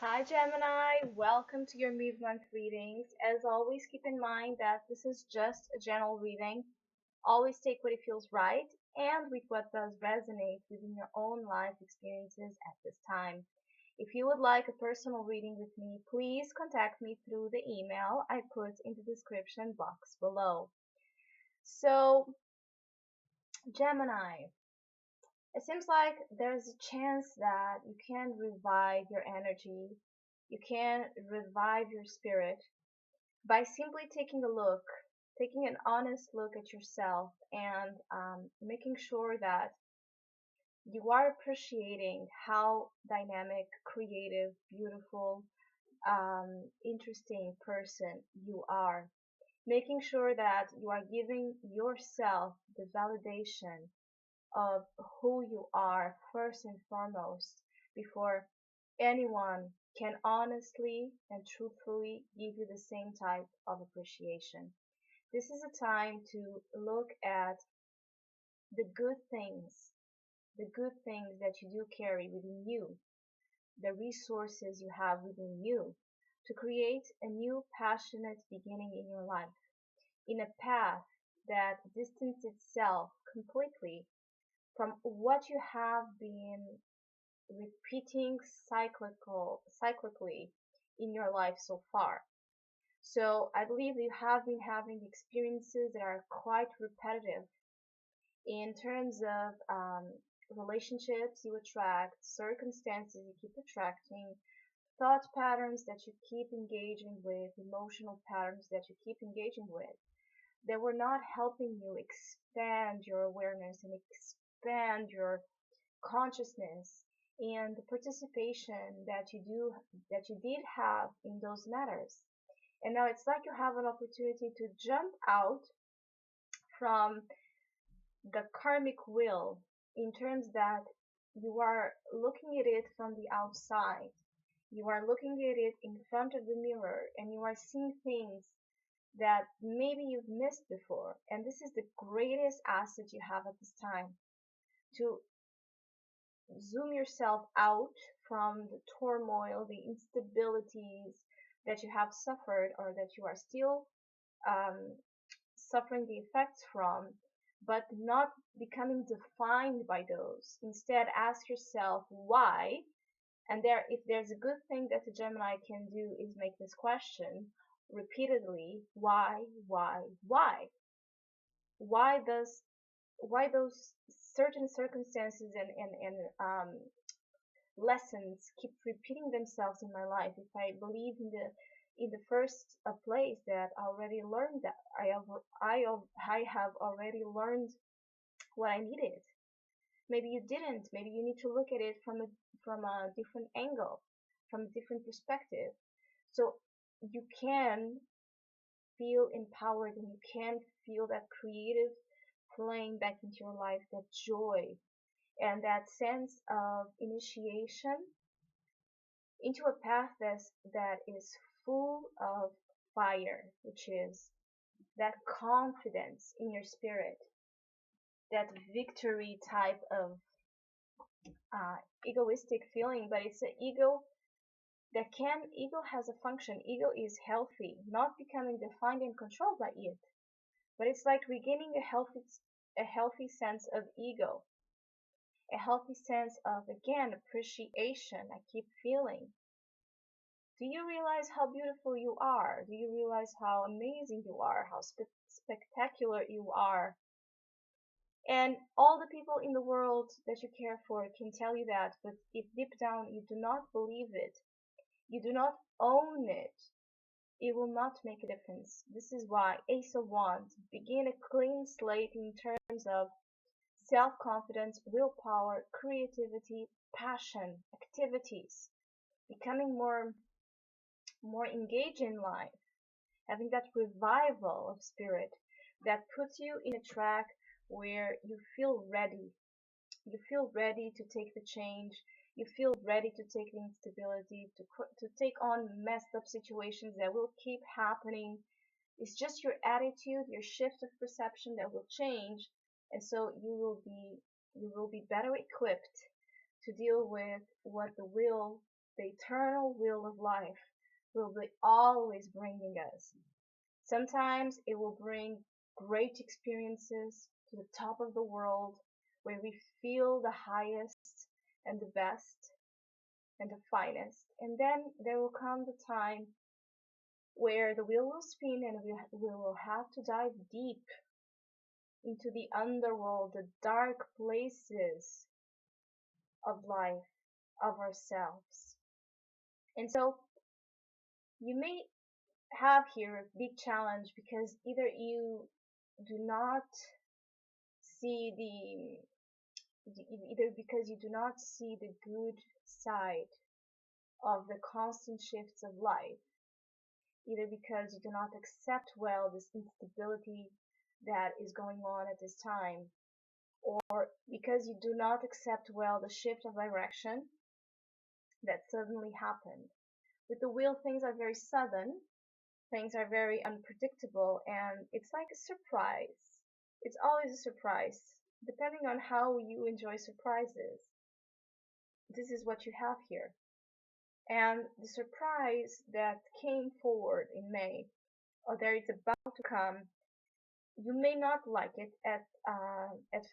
Hi Gemini, welcome to your mid-month readings. As always, keep in mind that this is just a general reading. Always take what it feels right and with what does resonate within your own life experiences at this time. If you would like a personal reading with me, please contact me through the email I put in the description box below. So, Gemini, it seems like there's a chance that you can revive your energy, you can revive your spirit by simply taking an honest look at yourself and making sure that you are appreciating how dynamic, creative, beautiful, interesting person you are. Making sure that you are giving yourself the validation of who you are first and foremost before anyone can honestly and truthfully give you the same type of appreciation. This is a time to look at the the good things that you do carry within you, the resources you have within you to create a new passionate beginning in your life, in a path that distances itself completely from what you have been repeating cyclically in your life so far. So I believe you have been having experiences that are quite repetitive in terms of relationships you attract, circumstances you keep attracting, thought patterns that you keep engaging with, emotional patterns that you keep engaging with, that were not helping you expand your awareness and expand your consciousness and the participation that you did have in those matters. And now it's like you have an opportunity to jump out from the karmic wheel in terms that you are looking at it from the outside. You are looking at it in front of the mirror and you are seeing things that maybe you've missed before. And this is the greatest asset you have at this time, to zoom yourself out from the turmoil, the instabilities that you have suffered or that you are still um, suffering the effects from, but not becoming defined by those. Instead, ask yourself why. And if there's a good thing that a Gemini can do is make this question repeatedly: why? Why does why those certain circumstances and lessons keep repeating themselves in my life if I believe in the first place that I already learned that I have already learned what I needed. Maybe you didn't. Maybe you need to look at it from a different angle, from a different perspective, so you can feel empowered and you can feel that creative flame back into your life, that joy and that sense of initiation into a path that is full of fire, which is that confidence in your spirit, that victory type of uh, egoistic feeling, but it's an ego has a function. Ego is healthy, not becoming defined and controlled by it, but it's like regaining a healthy sense of ego, a healthy sense of, again, appreciation. I keep feeling. Do you realize how beautiful you are? Do you realize how amazing you are? How spectacular you are? And all the people in the world that you care for can tell you that, but if deep down you do not believe it, you do not own it, it will not make a difference. This is why Ace of Wands begin a clean slate in terms of self-confidence, willpower, creativity, passion, activities, becoming more engaged in life, having that revival of spirit that puts you in a track where you feel ready. You feel ready to take the change. You feel ready to take the instability, to take on messed up situations that will keep happening. It's just your attitude, your shift of perception that will change, and so you will be better equipped to deal with what the will the eternal will of life will be always bringing us. Sometimes it will bring great experiences to the top of the world where we feel the highest and the best and the finest. And then there will come the time where the wheel will spin and we will have to dive deep into the underworld, the dark places of life, of ourselves. And so you may have here a big challenge because either you do not see either because you do not see the good side of the constant shifts of life, either because you do not accept well this instability that is going on at this time, or because you do not accept well the shift of direction that suddenly happened. With the wheel, things are very sudden, things are very unpredictable, and it's like a surprise. It's always a surprise, depending on how you enjoy surprises. This is what you have here. And the surprise that came forward in May, or that is about to come, you may not like it at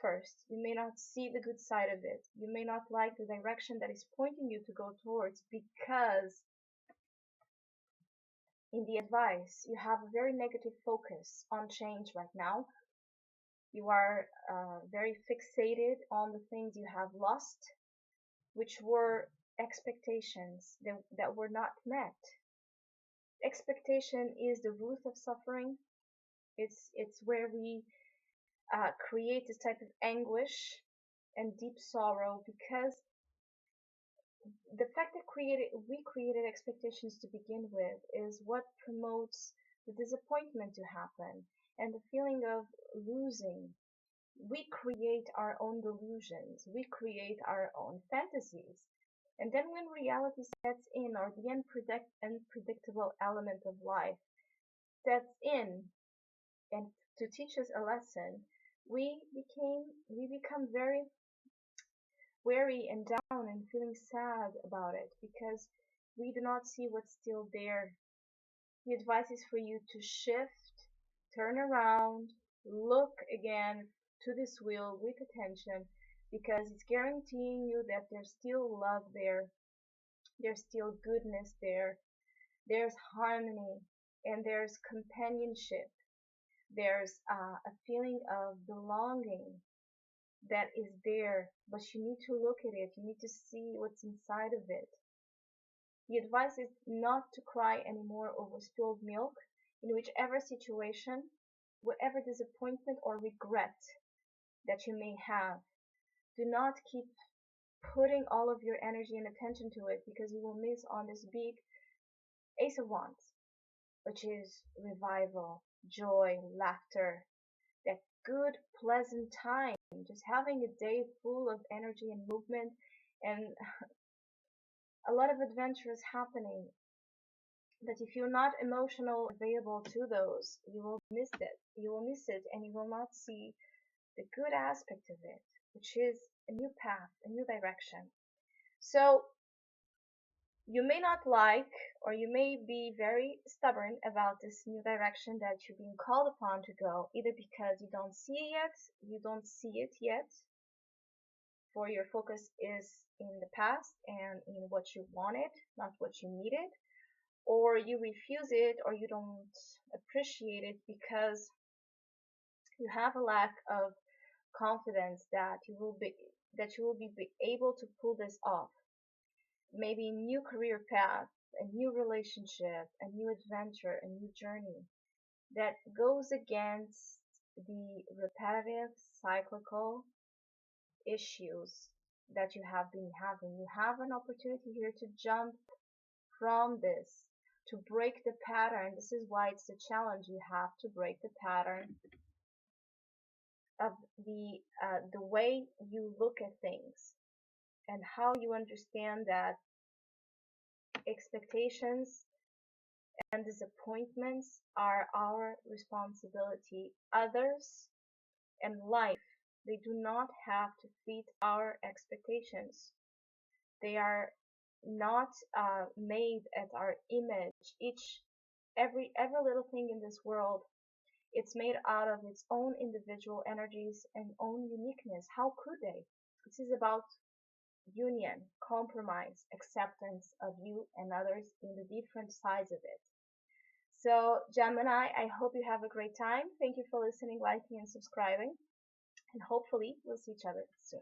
first. You may not see the good side of it. You may not like the direction that is pointing you to go towards because in the advice you have a very negative focus on change right now. You are very fixated on the things you have lost, which were expectations that were not met. Expectation is the root of suffering. It's where we create this type of anguish and deep sorrow because the fact that we created expectations to begin with is what promotes the disappointment to happen and the feeling of losing. We create our own delusions, we create our own fantasies. And then when reality sets in, or the unpredictable element of life sets in, and to teach us a lesson, we become very weary and down and feeling sad about it because we do not see what's still there. The advice is for you to shift, turn around, look again to this wheel with attention because it's guaranteeing you that there's still love there, there's still goodness there, there's harmony, and there's companionship. There's a feeling of belonging that is there, but you need to look at it. You need to see what's inside of it. The advice is not to cry anymore over spilled milk in whichever situation, whatever disappointment or regret that you may have. Do not keep putting all of your energy and attention to it because you will miss on this big Ace of Wands, which is revival, joy, laughter, that good, pleasant time, just having a day full of energy and movement and a lot of adventures happening. But if you're not emotional available to those, you will miss it. You will miss it and you will not see the good aspect of it, which is a new path, a new direction. So you may not like, or you may be very stubborn about this new direction that you're being called upon to go, either because you don't see it yet, for your focus is in the past and in what you wanted, not what you needed, or you refuse it or you don't appreciate it because you have a lack of confidence that you will be able to pull this off. Maybe a new career path, a new relationship, a new adventure, a new journey that goes against the repetitive, cyclical issues that you have been having. You have an opportunity here to jump from this, to break the pattern. This is why it's a challenge. You have to break the pattern of the way you look at things and how you understand that expectations and disappointments are our responsibility. Others and life, they do not have to fit our expectations. They are not made at our image. Every little thing in this world, it's made out of its own individual energies and own uniqueness. How could they? This is about union, compromise, acceptance of you and others in the different sides of it. So, Gemini, I hope you have a great time. Thank you for listening, liking, and subscribing. And hopefully, we'll see each other soon.